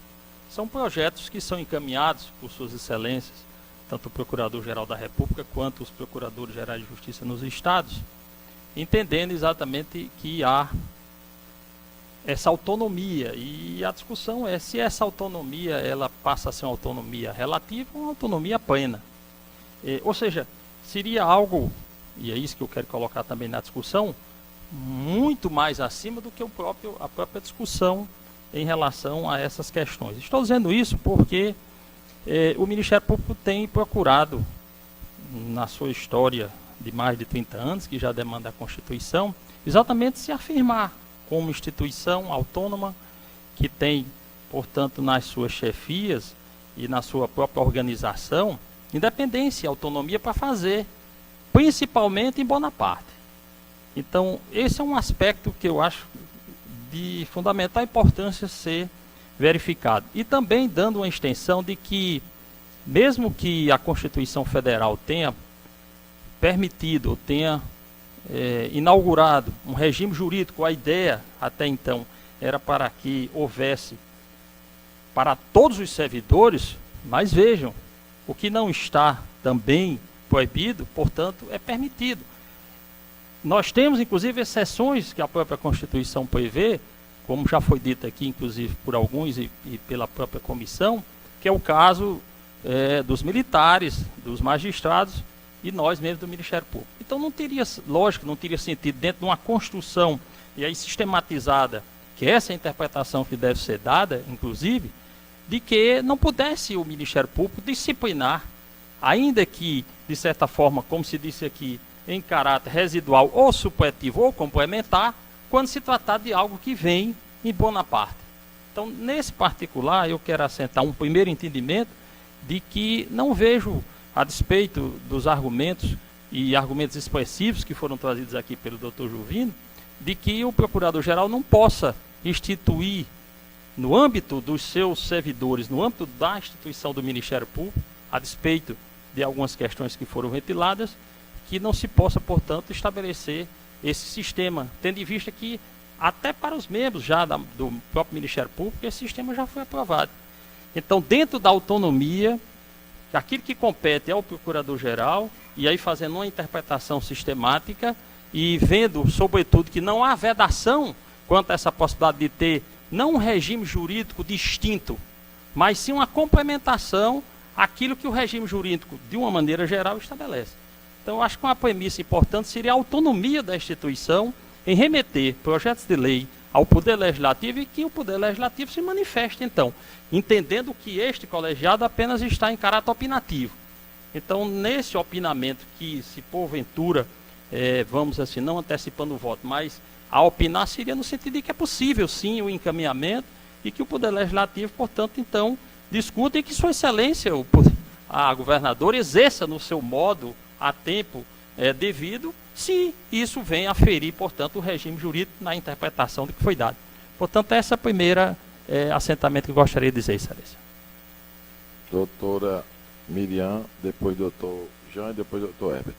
são projetos que são encaminhados por suas excelências, tanto o Procurador-Geral da República quanto os Procuradores-Gerais de Justiça nos Estados, entendendo exatamente que há essa autonomia, e a discussão é se essa autonomia ela passa a ser uma autonomia relativa ou uma autonomia plena. Ou seja, seria algo, e é isso que eu quero colocar também na discussão, muito mais acima do que a própria discussão em relação a essas questões. Estou dizendo isso porque o Ministério Público tem procurado, na sua história de mais de 30 anos, que já demanda a Constituição, exatamente se afirmar como instituição autônoma que tem, portanto, nas suas chefias e na sua própria organização, independência e autonomia para fazer, principalmente em Bonaparte. Então, esse é um aspecto que eu acho de fundamental importância ser verificado. E também dando uma extensão de que, mesmo que a Constituição Federal tenha permitido, tenha inaugurado um regime jurídico, a ideia até então era para que houvesse para todos os servidores, mas vejam, o que não está também proibido, portanto, é permitido. Nós temos, inclusive, exceções que a própria Constituição prevê, como já foi dito aqui, inclusive, por alguns e pela própria comissão, que é o caso dos militares, dos magistrados e nós mesmos do Ministério Público. Então não teria, lógico, não teria sentido dentro de uma construção e aí sistematizada, que essa é a interpretação que deve ser dada, inclusive, de que não pudesse o Ministério Público disciplinar, ainda que, de certa forma, como se disse aqui, em caráter residual ou supletivo ou complementar, quando se tratar de algo que vem em Bonaparte. Então, nesse particular, eu quero assentar um primeiro entendimento de que não vejo, a despeito dos argumentos e argumentos expressivos que foram trazidos aqui pelo Dr. Juvino, de que o Procurador-Geral não possa instituir, no âmbito dos seus servidores, no âmbito da instituição do Ministério Público, a despeito de algumas questões que foram ventiladas, que não se possa, portanto, estabelecer esse sistema, tendo em vista que, até para os membros já do próprio Ministério Público, esse sistema já foi aprovado. Então, dentro da autonomia, aquilo que compete é o Procurador-Geral, e aí fazendo uma interpretação sistemática e vendo, sobretudo, que não há vedação quanto a essa possibilidade de ter não um regime jurídico distinto, mas sim uma complementação àquilo que o regime jurídico, de uma maneira geral, estabelece. Então, eu acho que uma premissa importante seria a autonomia da instituição em remeter projetos de lei ao Poder Legislativo e que o Poder Legislativo se manifeste, então, entendendo que este colegiado apenas está em caráter opinativo. Então, nesse opinamento que, se porventura, vamos assim, não antecipando o voto, mas a opinar seria no sentido de que é possível, sim, o encaminhamento e que o Poder Legislativo, portanto, então, discuta e que Sua Excelência, a governadora, exerça no seu modo, a tempo devido, se isso vem a ferir, portanto, o regime jurídico na interpretação do que foi dado. Portanto, essa é a primeira assentamento que eu gostaria de dizer, Excelência.
Doutora Miriam, depois doutor Jean e depois doutor Herbert.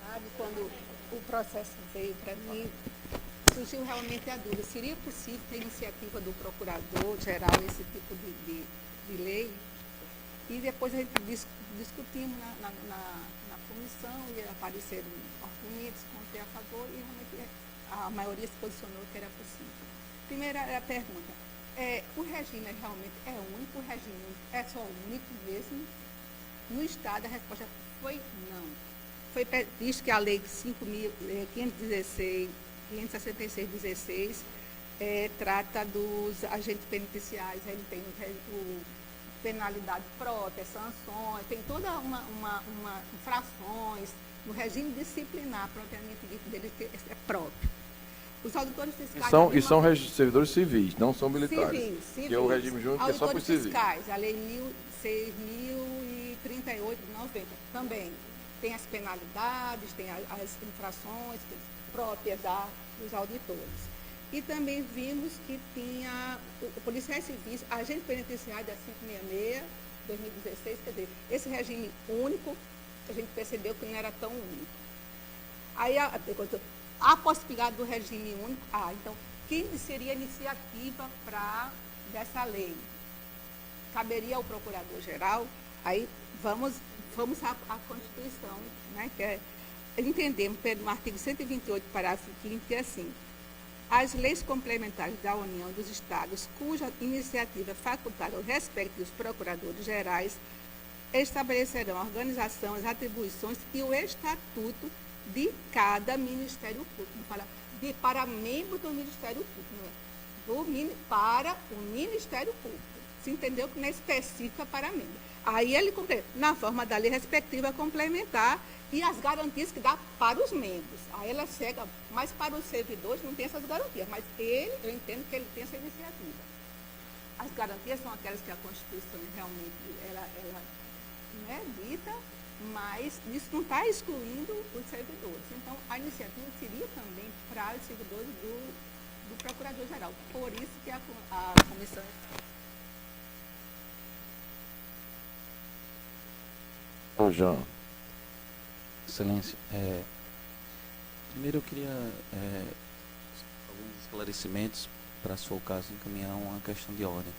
Sabe, quando o processo veio para mim, surgiu realmente a dúvida, seria possível ter iniciativa do Procurador-Geral, esse tipo de lei? E depois a gente discutimos na comissão e apareceram argumentos contra e a favor e realmente a maioria se posicionou que era possível. Primeira pergunta, o regime realmente é único, o regime é só único mesmo? No Estado a resposta foi não. Foi visto que a lei 5.566/16 trata dos agentes penitenciários, ele tem penalidade própria, sanções, tem toda uma infrações, no regime disciplinar propriamente dito dele é próprio. Os auditores fiscais...
E são servidores civis, não são militares.
Civis.
Que é o regime júnior, que é só para os civis.
Fiscais, a lei 6.038 de 90, também tem as penalidades, tem as infrações próprias dos auditores. E também vimos que tinha o policiais civis, agente penitenciário da 566, 2016, quer dizer, esse regime único, a gente percebeu que não era tão único. Aí a possibilidade do regime único, então, quem seria a iniciativa dessa lei? Caberia ao Procurador-Geral, aí vamos à Constituição, né, que é, entendemos no artigo 128, parágrafo 5º, que é assim: as leis complementares da União e dos Estados, cuja iniciativa é facultada aos respectivos procuradores gerais, estabelecerão a organização, as atribuições e o estatuto de cada Ministério Público. Para membros do Ministério Público, para o Ministério Público. Se entendeu que não é específica para membros. Aí ele na forma da lei respectiva complementar e as garantias que dá para os membros. Aí ela chega, mas para os servidores não tem essas garantias, mas eu entendo que ele tem essa iniciativa. As garantias são aquelas que a Constituição realmente ela não é dita, mas isso não está excluindo os servidores. Então, a iniciativa seria também para os servidores do Procurador-Geral. Por isso que a comissão...
João.
Excelência, primeiro eu queria alguns esclarecimentos para, se for o caso, encaminhar uma questão de ordem.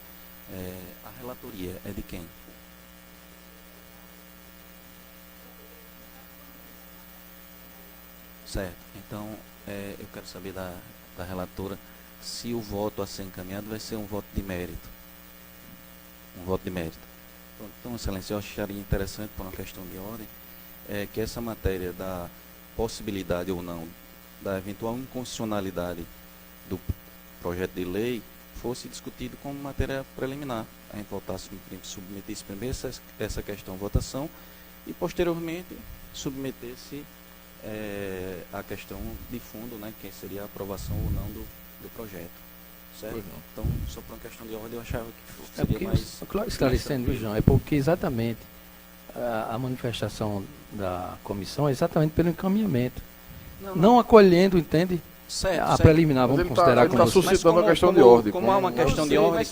A relatoria é de quem? Certo. Então, eu quero saber da relatora se o voto a ser encaminhado vai ser um voto de mérito. Um voto de mérito. Pronto. Então, Excelência, eu acharia interessante, por uma questão de ordem, que essa matéria da possibilidade ou não da eventual inconstitucionalidade do projeto de lei fosse discutido como matéria preliminar. A gente submetesse primeiro essa questão à votação e, posteriormente, submetesse a questão de fundo, né, que seria a aprovação ou não do projeto. Certo? Então, só por uma questão de ordem, eu achava que seria mais...
Esclarecendo, João, é porque exatamente a manifestação da comissão é exatamente pelo encaminhamento. Não acolhendo, entende?
Certo,
a preliminar, vamos considerar
como... Ele está suscitando a questão de ordem.
Como há uma questão de ordem,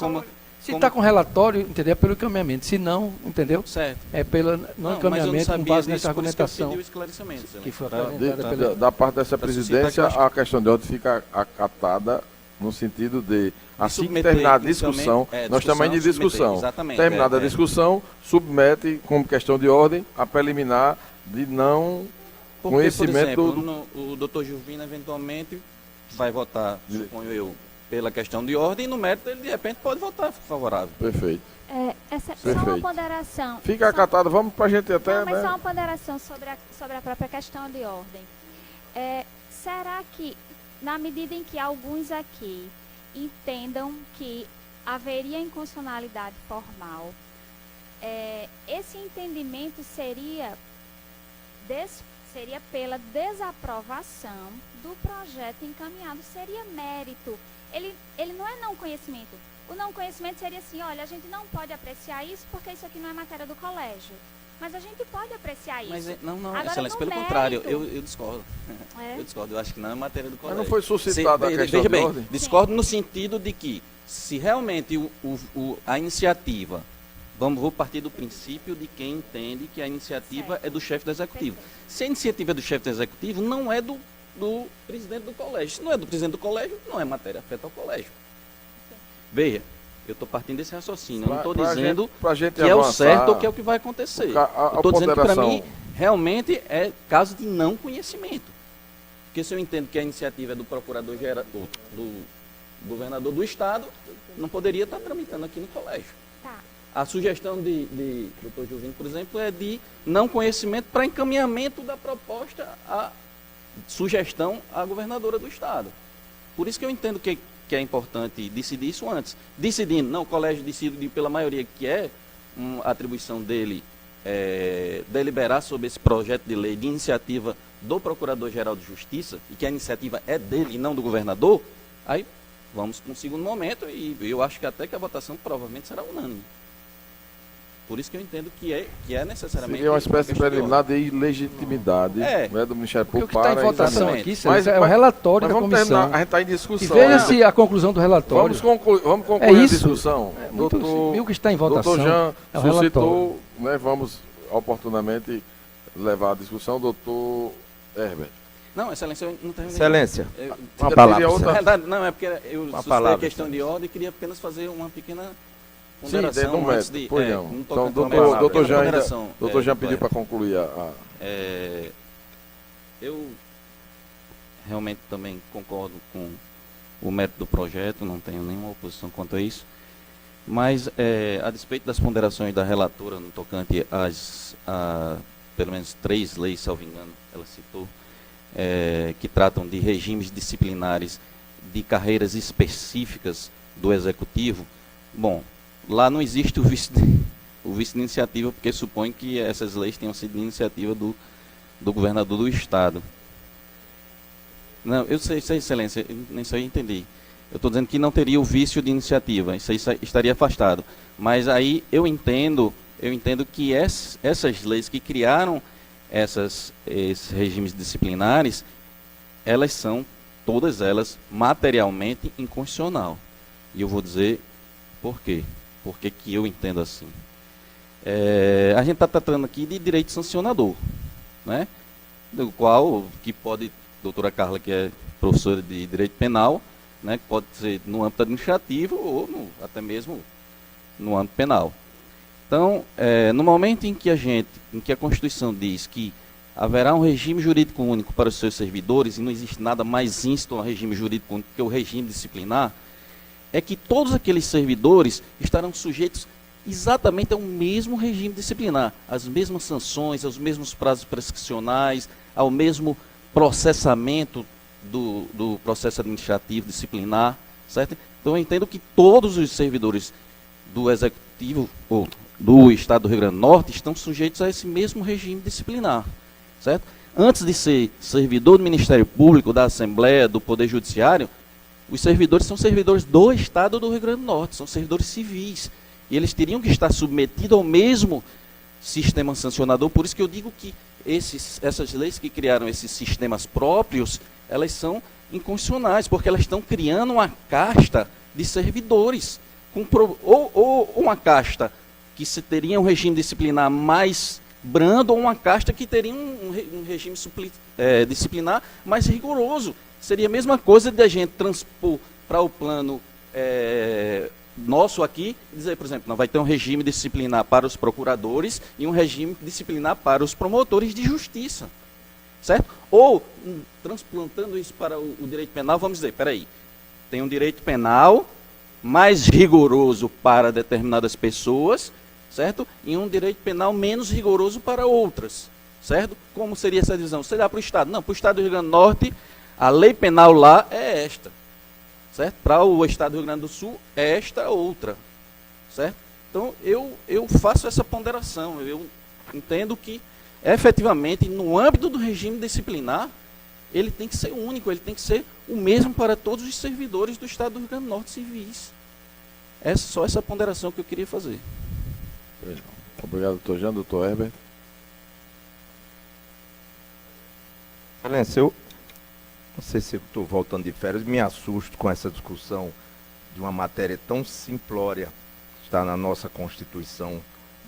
se está com relatório, entendeu? É pelo encaminhamento. Se não, entendeu?
Certo.
É pelo não encaminhamento com base nessa argumentação.
Que foi
da parte dessa presidência, a questão de ordem fica acatada no sentido de, assim que terminar a discussão, nós estamos ainda em discussão. Terminada a discussão, submete como questão de ordem a preliminar de não conhecimento...
Por exemplo, o doutor Juvina eventualmente vai votar, suponho eu, pela questão de ordem, e no mérito ele de repente pode votar favorável.
Perfeito.
Só uma ponderação.
Fica acatado, vamos para a gente até...
Não, mas só uma ponderação sobre a própria questão de ordem. Será que, na medida em que alguns aqui entendam que haveria inconstitucionalidade formal, esse entendimento seria pela desaprovação do projeto encaminhado, seria mérito. Ele não é não conhecimento. O não conhecimento seria assim, olha, a gente não pode apreciar isso porque isso aqui não é matéria do colégio. Mas a gente pode apreciar isso.
Mas não,
agora,
Excelência, pelo
mérito,
contrário, eu discordo. Eu discordo, eu acho que não é matéria do colégio.
Mas não foi suscitada a questão de ordem?
Discordo no sentido de que, se realmente a iniciativa, vou partir do princípio de quem entende que a iniciativa é do chefe do executivo. Se a iniciativa é do chefe do executivo, não é do presidente do colégio. Se não é do presidente do colégio, não é matéria afeta ao colégio. Veja, eu estou partindo desse raciocínio. Eu não estou dizendo que é o certo ou que é o que vai acontecer. Eu estou dizendo que, para mim, realmente é caso de não conhecimento. Porque se eu entendo que a iniciativa é do procurador-geral, do governador do Estado, não poderia estar tramitando aqui no colégio. A sugestão de Dr. Juvino, por exemplo, é de não conhecimento para encaminhamento da proposta à sugestão à governadora do Estado. Por isso que eu entendo que é importante decidir isso antes. Decidindo, não, o colégio decide pela maioria que é uma atribuição dele deliberar sobre esse projeto de lei de iniciativa do Procurador-Geral de Justiça, e que a iniciativa é dele e não do governador, aí vamos para um segundo momento, e eu acho que até que a votação provavelmente será unânime. Por isso que eu entendo que é necessariamente...
Seria uma espécie de preliminar de ilegitimidade, né, do Ministério Público
para... O que está em votação
exatamente.
aqui, mas é o relatório da comissão.
Terminar, a gente está em discussão.
E veja-se a conclusão do relatório.
Vamos concluir a discussão.
O que está em votação
Doutor Jean
suscitou,
né, vamos oportunamente levar a discussão. Doutor Herbert.
Não, Excelência, eu não terminei.
Excelência,
uma
palavra.
Na verdade, não, é porque eu suscitei a questão de ordem e queria apenas fazer uma pequena ponderação.
Sim,
antes de,
então, doutor Jean pediu para concluir
eu realmente também concordo com o mérito do projeto, não tenho nenhuma oposição quanto a isso, mas a despeito das ponderações da relatora no tocante a pelo menos 3 leis, salvo engano, ela citou, que tratam de regimes disciplinares de carreiras específicas do Executivo, bom, lá não existe o vice de iniciativa, porque supõe que essas leis tenham sido de iniciativa do governador do Estado. Não, eu sei, Excelência, isso aí eu entendi. Eu estou dizendo que não teria o vício de iniciativa, isso aí estaria afastado. Mas aí eu entendo que essas leis que criaram esses regimes disciplinares, elas são, todas elas, materialmente inconstitucional. E eu vou dizer por quê. Por que eu entendo assim? A gente está tratando aqui de direito sancionador, né? Do qual, que pode, doutora Carla, que é professora de direito penal, né, pode ser no âmbito administrativo ou até mesmo no âmbito penal. Então, no momento em que a Constituição diz que haverá um regime jurídico único para os seus servidores, e não existe nada mais íncito ao regime jurídico único que o regime disciplinar, é que todos aqueles servidores estarão sujeitos exatamente ao mesmo regime disciplinar, às mesmas sanções, aos mesmos prazos prescricionais, ao mesmo processamento do processo administrativo disciplinar, certo? Então eu entendo que todos os servidores do Executivo, ou do Estado do Rio Grande do Norte, estão sujeitos a esse mesmo regime disciplinar, certo? Antes de ser servidor do Ministério Público, da Assembleia, do Poder Judiciário, os servidores são servidores do Estado do Rio Grande do Norte, são servidores civis. E eles teriam que estar submetidos ao mesmo sistema sancionador. Por isso que eu digo que essas leis que criaram esses sistemas próprios, elas são inconstitucionais, porque elas estão criando uma casta de servidores, ou uma casta que teria um regime disciplinar mais brando, ou uma casta que teria um regime disciplinar mais rigoroso. Seria a mesma coisa de a gente transpor para o plano nosso aqui, dizer, por exemplo, não vai ter um regime disciplinar para os procuradores e um regime disciplinar para os promotores de justiça, certo? Ou, transplantando isso para o direito penal, vamos dizer, peraí, tem um direito penal mais rigoroso para determinadas pessoas, certo? E um direito penal menos rigoroso para outras, certo? Como seria essa divisão? Você dá para o Estado? Não, para o Estado do Rio Grande do Norte, a lei penal lá é esta, certo? Para o Estado do Rio Grande do Sul, é esta outra, certo? Então, eu faço essa ponderação, eu entendo que, efetivamente, no âmbito do regime disciplinar, ele tem que ser único, ele tem que ser o mesmo para todos os servidores do Estado do Rio Grande do Norte civis. É só essa ponderação que eu queria fazer.
Obrigado, doutor Jean. Doutor Herbert.
Excelência, eu não sei se eu estou voltando de férias, me assusto com essa discussão de uma matéria tão simplória que está na nossa Constituição,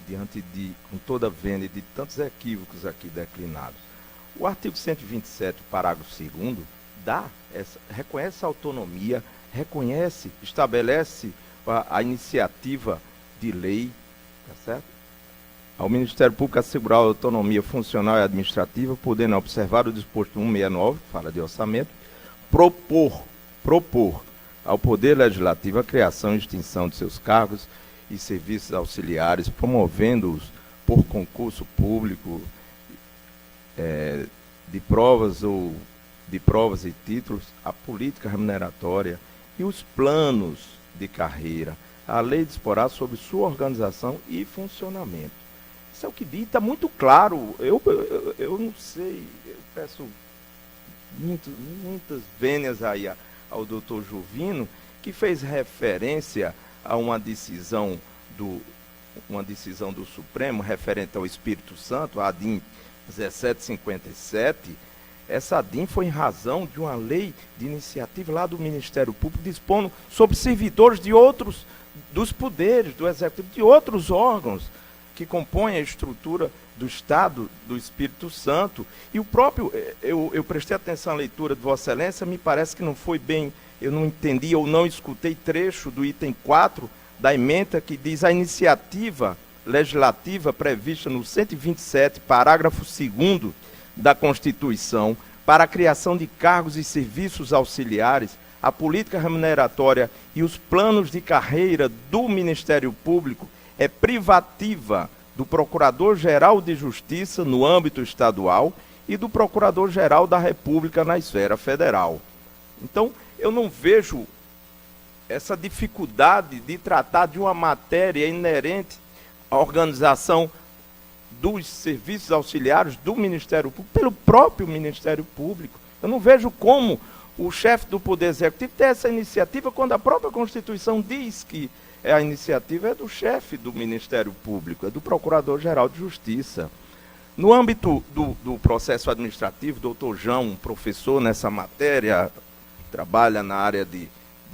diante de, com toda a vênia de tantos equívocos aqui declinados. O artigo 127, parágrafo 2º, reconhece a autonomia, estabelece a iniciativa de lei, tá certo? Ao Ministério Público assegurar a autonomia funcional e administrativa, podendo observar o disposto 169, fala de orçamento, propor ao Poder Legislativo a criação e extinção de seus cargos e serviços auxiliares, promovendo-os por concurso público de provas e títulos, a política remuneratória e os planos de carreira. A lei disporá sobre sua organização e funcionamento. Isso é o que diz, está muito claro. Eu não sei, eu peço muitas vênias aí ao doutor Juvino, que fez referência a uma decisão do Supremo referente ao Espírito Santo, a ADIM 1757. Essa ADIM foi em razão de uma lei de iniciativa lá do Ministério Público, dispondo sobre servidores dos poderes, do Executivo, de outros órgãos que compõem a estrutura do Estado do Espírito Santo. E o próprio, eu prestei atenção à leitura de Vossa Excelência, me parece que não foi bem, eu não entendi ou não escutei trecho do item 4 da ementa que diz: a iniciativa legislativa prevista no 127, parágrafo 2º da Constituição, para a criação de cargos e serviços auxiliares, a política remuneratória e os planos de carreira do Ministério Público é privativa do Procurador-Geral de Justiça no âmbito estadual e do Procurador-Geral da República na esfera federal. Então, eu não vejo essa dificuldade de tratar de uma matéria inerente à organização dos serviços auxiliares do Ministério Público, pelo próprio Ministério Público. Eu não vejo como o chefe do Poder Executivo tem essa iniciativa quando a própria Constituição diz que a iniciativa é do chefe do Ministério Público, é do Procurador-Geral de Justiça. No âmbito do processo administrativo, doutor João, professor nessa matéria, trabalha na área de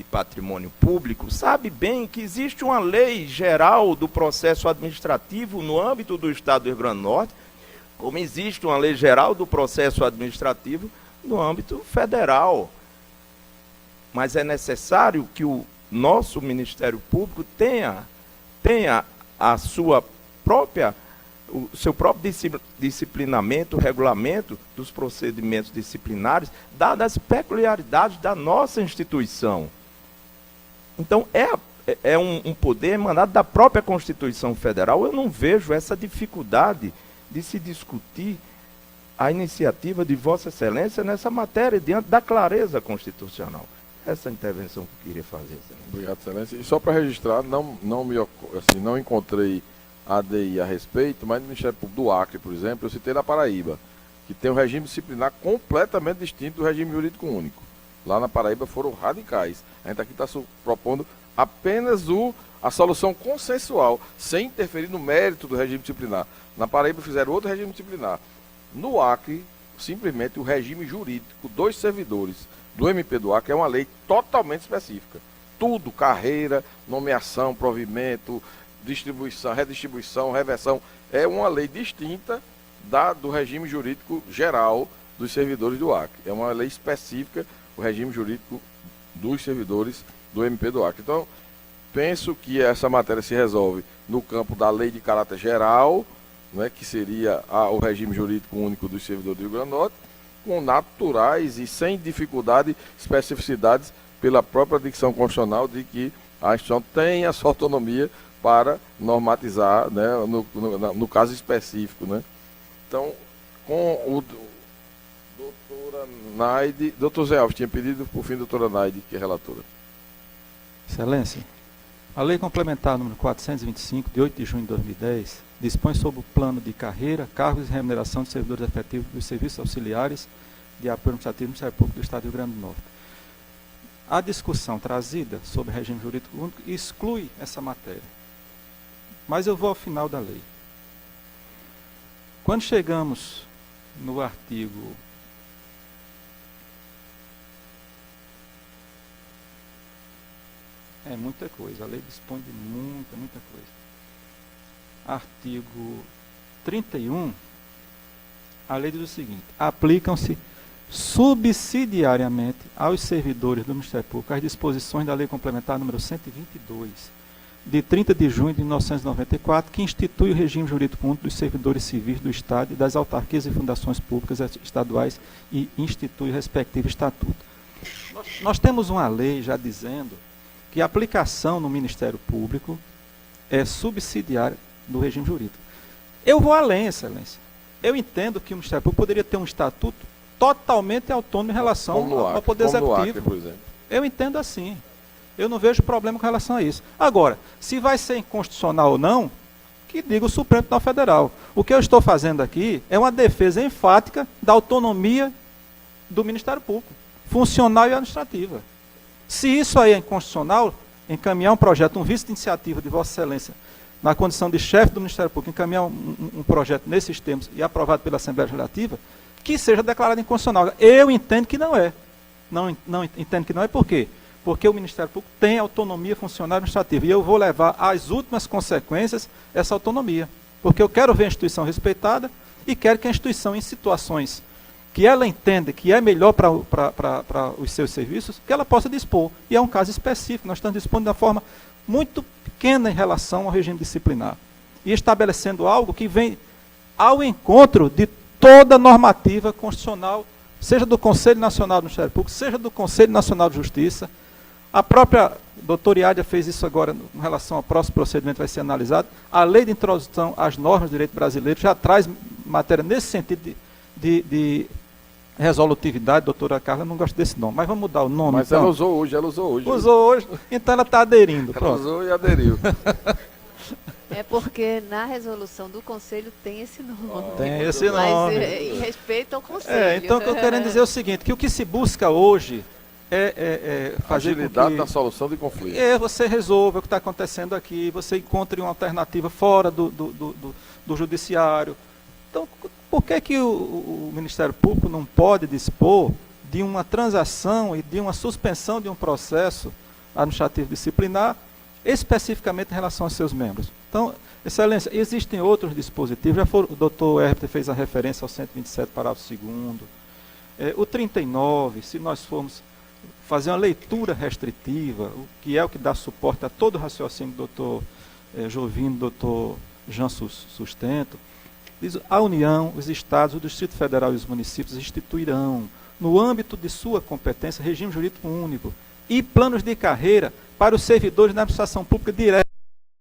patrimônio público, sabe bem que existe uma lei geral do processo administrativo no âmbito do Estado do Rio Grande do Norte, como existe uma lei geral do processo administrativo no âmbito federal. Mas é necessário que o nosso Ministério Público tenha a sua própria, o seu próprio disciplinamento, regulamento dos procedimentos disciplinares, dadas as peculiaridades da nossa instituição. Então, é um poder emanado da própria Constituição Federal. Eu não vejo essa dificuldade de se discutir a iniciativa de Vossa Excelência nessa matéria, diante da clareza constitucional. Essa intervenção que eu queria fazer. Excelência.
Obrigado, Excelência. E só para registrar, não encontrei ADI a respeito, mas no Ministério Público do Acre, por exemplo, eu citei na Paraíba, que tem um regime disciplinar completamente distinto do regime jurídico único. Lá na Paraíba foram radicais. A gente aqui está propondo apenas a solução consensual, sem interferir no mérito do regime disciplinar. Na Paraíba fizeram outro regime disciplinar. No Acre, simplesmente o regime jurídico dos servidores do MP do Acre é uma lei totalmente específica. Tudo, carreira, nomeação, provimento, distribuição, redistribuição, reversão, é uma lei distinta do regime jurídico geral dos servidores do Acre. É uma lei específica, o regime jurídico dos servidores do MP do Acre. Então, penso que essa matéria se resolve no campo da lei de caráter geral, né, que seria o regime jurídico único dos servidores do Rio Grande do Norte, com naturais e sem dificuldade, especificidades pela própria dicção constitucional de que a instituição tem a sua autonomia para normatizar, né, no caso específico. Né. Então, com o doutora Naide, doutor Zé Alves tinha pedido, por fim, doutora Naide, que é relatora.
Excelência, a Lei Complementar número 425, de 8 de junho de 2010, dispõe sobre o plano de carreira, cargos e remuneração de servidores efetivos dos serviços auxiliares de apoio administrativo do Ministério Público do Estado do Rio Grande do Norte. A discussão trazida sobre regime jurídico único exclui essa matéria. Mas eu vou ao final da lei. Quando chegamos no artigo 'muita coisa, a lei dispõe de muita coisa. Artigo 31, a lei diz o seguinte: aplicam-se subsidiariamente aos servidores do Ministério Público as disposições da Lei Complementar número 122, de 30 de junho de 1994, que institui o regime jurídico único dos servidores civis do Estado e das autarquias e fundações públicas estaduais e institui o respectivo estatuto. Nós temos uma lei já dizendo que a aplicação no Ministério Público é subsidiária do regime jurídico. Eu vou além, Excelência. Eu entendo que o Ministério Público poderia ter um estatuto totalmente autônomo em relação ao Poder Executivo.
Por exemplo.
Eu entendo assim. Eu não vejo problema com relação a isso. Agora, se vai ser inconstitucional ou não, que diga o Supremo Tribunal Federal. O que eu estou fazendo aqui é uma defesa enfática da autonomia do Ministério Público, funcional e administrativa. Se isso aí é inconstitucional, encaminhar um projeto, um vice de iniciativa de Vossa Excelência, na condição de chefe do Ministério Público, encaminhar um projeto nesses termos e aprovado pela Assembleia Legislativa, que seja declarado inconstitucional. Eu entendo que não é. Não entendo que não é por quê? Porque o Ministério Público tem autonomia funcional e administrativa. E eu vou levar às últimas consequências essa autonomia. Porque eu quero ver a instituição respeitada e quero que a instituição, em situações que ela entenda que é melhor para os seus serviços, que ela possa dispor. E é um caso específico. Nós estamos dispondo de uma forma muito pequena em relação ao regime disciplinar. E estabelecendo algo que vem ao encontro de toda normativa constitucional, seja do Conselho Nacional do Ministério Público, seja do Conselho Nacional de Justiça. A própria doutora Iádia fez isso agora em relação ao próximo procedimento que vai ser analisado. A lei de introdução às normas do direito brasileiro já traz matéria nesse sentido de resolutividade. Doutora Carla, não gosto desse nome, mas vamos mudar o nome.
Mas então. Ela usou hoje.
Usou hoje, então ela está aderindo.
Ela usou e aderiu.
É porque na resolução do Conselho tem esse nome.
Tem esse nome.
Mas em respeito ao Conselho.
Então o que eu quero dizer é o seguinte, que o que se busca hoje é fazer
agilidade na solução de conflitos.
Você resolva o que está acontecendo aqui, você encontre uma alternativa fora do judiciário. Então, por que o Ministério Público não pode dispor de uma transação e de uma suspensão de um processo administrativo disciplinar, especificamente em relação aos seus membros? Então, Excelência, existem outros dispositivos, o doutor Herbert fez a referência ao 127, parágrafo 2º, o 39, se nós formos fazer uma leitura restritiva, o que é o que dá suporte a todo o raciocínio do doutor Jovino, do doutor Jean Sustento, diz: a União, os Estados, o Distrito Federal e os municípios instituirão, no âmbito de sua competência, regime jurídico único e planos de carreira para os servidores da administração pública direta.